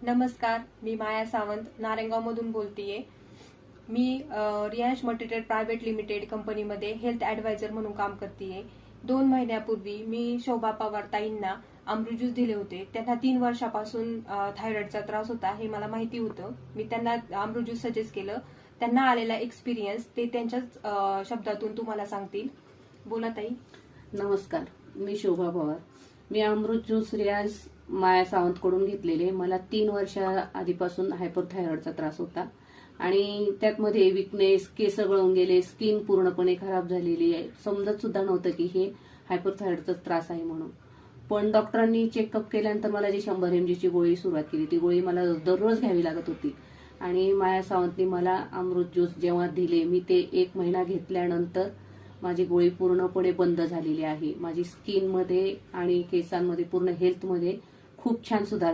नमस्कार, मी माया सावंत नारायणगावमधून बोलतेय. मी Riyansh material private limited कंपनीमध्ये हेल्थ ॲडवायझर म्हणून काम करतेय. 2 महिन्यापूर्वी मी शोभा पवार ताईंना अमृत ज्यूस दिले होते. त्यांना 3 वर्षापासून थायरॉइडचा त्रास होता हे मला माहिती होतं. मी त्यांना अमृत ज्यूस सजेस्ट केलं. त्यांना आलेला एक्सपिरियन्स ते त्यांच्याच शब्दातून तुम्हाला सांगतील. बोला ताई. नमस्कार, मी शोभा पवार. मी अमृत ज्यूस रियांश माया सावंत कडून घेतलेले. मला 3 वर्षा आधीपासून हायपरथायरॉइडचा त्रास होता आणि त्यातमध्ये विकनेस, केस गळून गेले, स्किन पूर्णपणे खराब झालेली आहे. समजत सुद्धा नव्हतं की हे हायपरथायरॉइडचा त्रास आहे म्हणून. पण डॉक्टरांनी चेकअप केल्यानंतर मला जी 100 mg ची गोळी सुरुवात केली, ती गोळी मला दररोज घ्यावी लागत होती. आणि माया सावंतनी मला अमृत ज्यूस जेव्हा दिले, मी ते 1 महिना घेतल्यानंतर माझी गोळी पूर्णपणे बंद झालेली आहे. माझी स्किनमध्ये आणि केसांमध्ये, पूर्ण हेल्थमध्ये खूप छान सुधार